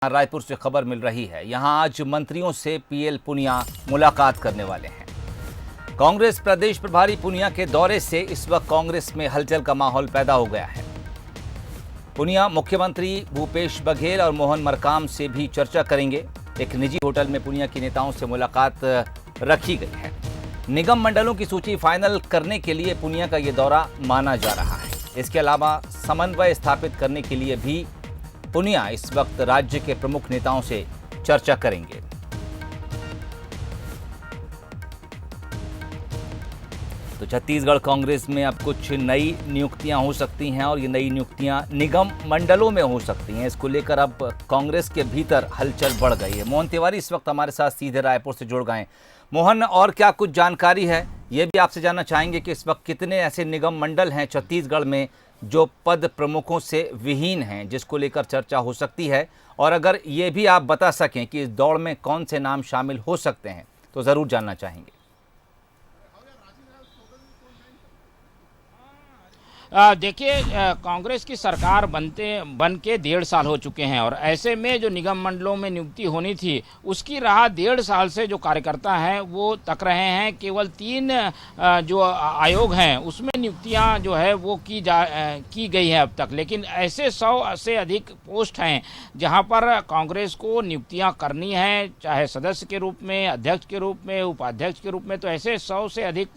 रायपुर से खबर मिल रही है। यहां आज मंत्रियों से पीएल पुनिया मुलाकात करने वाले हैं। कांग्रेस प्रदेश प्रभारी पुनिया के दौरे से इस वक्त कांग्रेस में हलचल का माहौल पैदा हो गया है। पुनिया मुख्यमंत्री भूपेश बघेल और मोहन मरकाम से भी चर्चा करेंगे। एक निजी होटल में पुनिया के नेताओं से मुलाकात रखी गई है। निगम मंडलों की सूची फाइनल करने के लिए पुनिया का ये दौरा माना जा रहा है। इसके अलावा समन्वय स्थापित करने के लिए भी पुनिया इस वक्त राज्य के प्रमुख नेताओं से चर्चा करेंगे। तो छत्तीसगढ़ कांग्रेस में अब कुछ नई नियुक्तियां हो सकती हैं और ये नई नियुक्तियां निगम मंडलों में हो सकती हैं। इसको लेकर अब कांग्रेस के भीतर हलचल बढ़ गई है। मोहन तिवारी इस वक्त हमारे साथ सीधे रायपुर से जुड़ गए। मोहन, और क्या कुछ जानकारी है ये भी आपसे जानना चाहेंगे कि इस वक्त कितने ऐसे निगम मंडल हैं छत्तीसगढ़ में जो पद प्रमुखों से विहीन हैं, जिसको लेकर चर्चा हो सकती है, और अगर ये भी आप बता सकें कि इस दौड़ में कौन से नाम शामिल हो सकते हैं तो ज़रूर जानना चाहेंगे। देखिए, कांग्रेस की सरकार बन के 1.5 साल हो चुके हैं और ऐसे में जो निगम मंडलों में नियुक्ति होनी थी उसकी राह 1.5 साल से जो कार्यकर्ता हैं वो तक रहे हैं। केवल 3 जो आयोग हैं उसमें नियुक्तियां जो है वो की गई है अब तक, लेकिन ऐसे 100 से अधिक पोस्ट हैं जहां पर कांग्रेस को नियुक्तियां करनी है, चाहे सदस्य के रूप में, अध्यक्ष के रूप में, उपाध्यक्ष के रूप में। तो ऐसे 100 से अधिक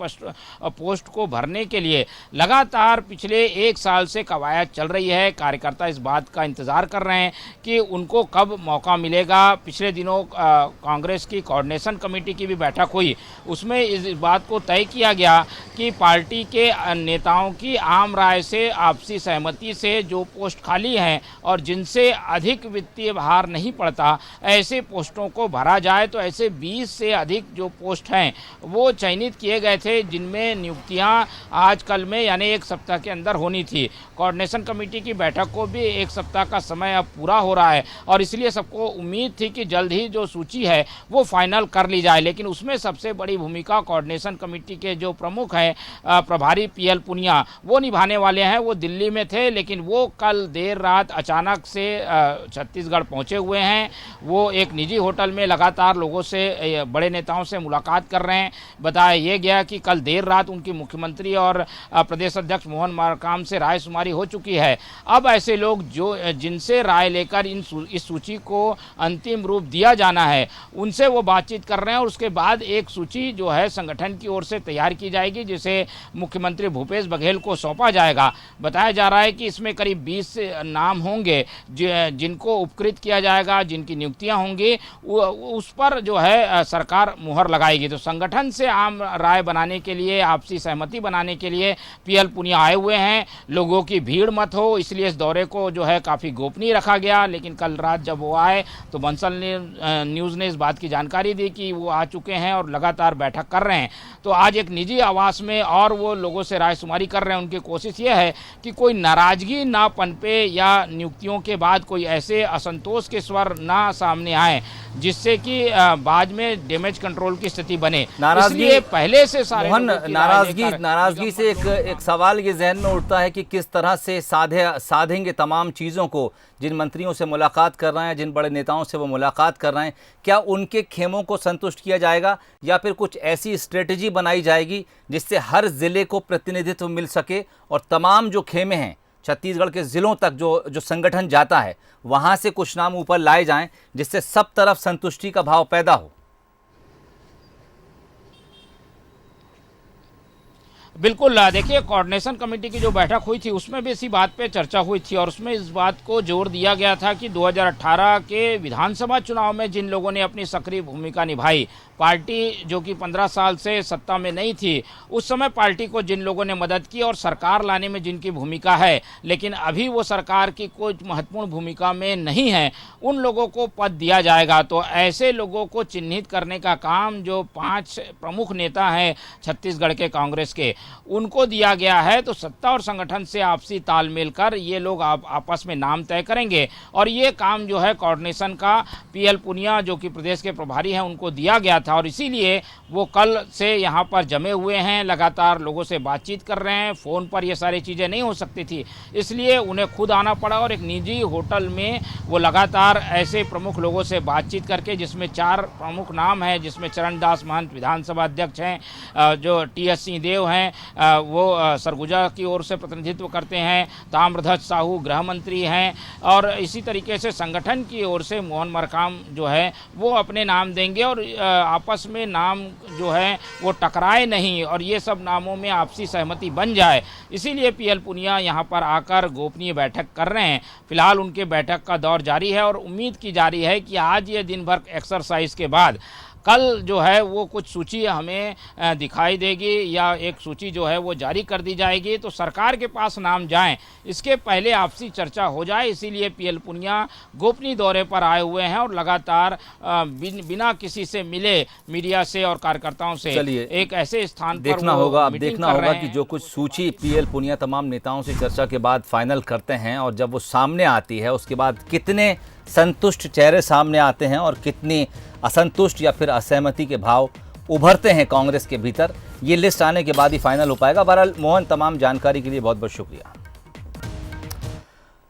पोस्ट को भरने के लिए लगातार पिछले 1 साल से कवायद चल रही है। कार्यकर्ता इस बात का इंतजार कर रहे हैं कि उनको कब मौका मिलेगा। पिछले दिनों कांग्रेस की कोऑर्डिनेशन कमेटी की भी बैठक हुई, उसमें इस बात को तय किया गया कि पार्टी के नेताओं की आम राय से, आपसी सहमति से जो पोस्ट खाली हैं और जिनसे अधिक वित्तीय भार नहीं पड़ता, ऐसे पोस्टों को भरा जाए। तो ऐसे 20 से अधिक जो पोस्ट हैं वो चयनित किए गए थे, जिनमें नियुक्तियां आज कल में यानी 1 सप्ताह के अंदर होनी थी। कोऑर्डिनेशन कमेटी की बैठक को भी 1 सप्ताह का समय अब पूरा हो रहा है और इसलिए सबको उम्मीद थी कि जल्द ही जो सूची है वो फाइनल कर ली जाए। लेकिन उसमें सबसे बड़ी भूमिका कोऑर्डिनेशन कमेटी के जो प्रमुख हैं प्रभारी पीएल पुनिया वो निभाने वाले हैं। वो दिल्ली में थे, लेकिन वो कल देर रात अचानक से छत्तीसगढ़ पहुंचे हुए हैं। वो एक निजी होटल में लगातार लोगों से, बड़े नेताओं से मुलाकात कर रहे हैं। बताया ये गया कि कल देर रात उनकी मुख्यमंत्री और प्रदेश अध्यक्ष मोहन मरकाम से राय शुमारी हो चुकी है। अब ऐसे लोग जो जिनसे राय लेकर इस सूची को अंतिम रूप दिया जाना है उनसे वो बातचीत कर रहे हैं और उसके बाद एक सूची जो है संगठन की ओर से तैयार की जाएगी, जिसे मुख्यमंत्री भूपेश बघेल को सौंपा जाएगा। बताया जा रहा है कि इसमें करीब 20 नाम होंगे जिनको उपकृत किया जाएगा, जिनकी नियुक्तियां होंगी, उस पर जो है सरकार मुहर लगाएगी। तो संगठन से आम राय बनाने के लिए, आपसी सहमति बनाने के लिए पीएल पुनिया आए हुए हैं। लोगों की भीड़ मत हो इसलिए इस दौरे को जो है काफ़ी गोपनीय रखा गया। लेकिन कल रात जब वो आए तो बंसल न्यूज़ ने इस बात की जानकारी दी कि वो आ चुके हैं और लगातार बैठक कर रहे हैं। तो आज एक निजी आवास में और वो लोगों से राय शुमारी कर रहे हैं। उनकी कोशिश ये है कि कोई नाराजगी ना पनपे या नियुक्तियों के बाद कोई ऐसे असंतोष के स्वर ना सामने आए जिससे कि बाद में डैमेज कंट्रोल की स्थिति बने। इसलिए पहले से सारे नाराजगी से एक सवाल ये जहन में उठता है कि किस तरह से साधेंगे तमाम चीज़ों को। जिन मंत्रियों से मुलाकात कर रहे हैं, जिन बड़े नेताओं से वो मुलाकात कर रहे हैं, क्या उनके खेमों को संतुष्ट किया जाएगा या फिर कुछ ऐसी स्ट्रेटजी बनाई जाएगी जिससे हर जिले को प्रतिनिधित्व मिल सके और तमाम जो खेमे हैं छत्तीसगढ़ के ज़िलों तक जो संगठन जाता है वहाँ से कुछ नाम ऊपर लाए जाएं जिससे सब तरफ संतुष्टि का भाव पैदा हो? बिल्कुल, देखिए, कोऑर्डिनेशन कमेटी की जो बैठक हुई थी उसमें भी इसी बात पे चर्चा हुई थी और उसमें इस बात को जोर दिया गया था कि 2018 के विधानसभा चुनाव में जिन लोगों ने अपनी सक्रिय भूमिका निभाई, पार्टी जो कि 15 साल से सत्ता में नहीं थी, उस समय पार्टी को जिन लोगों ने मदद की और सरकार लाने में जिनकी भूमिका है, लेकिन अभी वो सरकार की कोई महत्वपूर्ण भूमिका में नहीं है, उन लोगों को पद दिया जाएगा। तो ऐसे लोगों को चिन्हित करने का काम जो 5 प्रमुख नेता हैं छत्तीसगढ़ के कांग्रेस के, उनको दिया गया है। तो सत्ता और संगठन से आपसी तालमेल कर ये लोग आपस में नाम तय करेंगे और ये काम जो है कोऑर्डिनेशन का पीएल पुनिया जो कि प्रदेश के प्रभारी हैं उनको दिया गया था और इसीलिए वो कल से यहाँ पर जमे हुए हैं, लगातार लोगों से बातचीत कर रहे हैं। फ़ोन पर ये सारी चीज़ें नहीं हो सकती थी, इसलिए उन्हें खुद आना पड़ा और एक निजी होटल में वो लगातार ऐसे प्रमुख लोगों से बातचीत करके, जिसमें 4 प्रमुख नाम हैं, जिसमें चरणदास महंत विधानसभा अध्यक्ष हैं, जो टीएस सिंहदेव हैं वो सरगुजा की ओर से प्रतिनिधित्व करते हैं, ताम्रध्वज साहू गृह मंत्री हैं और इसी तरीके से संगठन की ओर से मोहन मरकाम जो है वो अपने नाम देंगे और आपस में नाम जो है वो टकराए नहीं और ये सब नामों में आपसी सहमति बन जाए। इसीलिए पीएल पुनिया यहाँ पर आकर गोपनीय बैठक कर रहे हैं। फिलहाल उनके बैठक का दौर जारी है और उम्मीद की जा रही है कि आज ये दिन भर एक्सरसाइज के बाद कल जो है वो कुछ सूची हमें दिखाई देगी या एक सूची जो है वो जारी कर दी जाएगी, तो सरकार के पास नाम जाएं इसके पहले आपसी चर्चा हो जाए। इसीलिए पीएल पुनिया गोपनीय दौरे पर आए हुए हैं और लगातार बिना किसी से मिले मीडिया से और कार्यकर्ताओं से एक ऐसे स्थान पर देखना होगा। अब देखना होगा कि जो कुछ सूची पीएल पुनिया तमाम नेताओं से चर्चा के बाद फाइनल करते हैं और जब वो सामने आती है उसके बाद कितने संतुष्ट चेहरे सामने आते हैं और कितनी असंतुष्ट या फिर असहमति के भाव उभरते हैं कांग्रेस के भीतर, ये लिस्ट आने के बाद ही फाइनल हो पाएगा। बहरहाल मोहन, तमाम जानकारी के लिए बहुत बहुत शुक्रिया।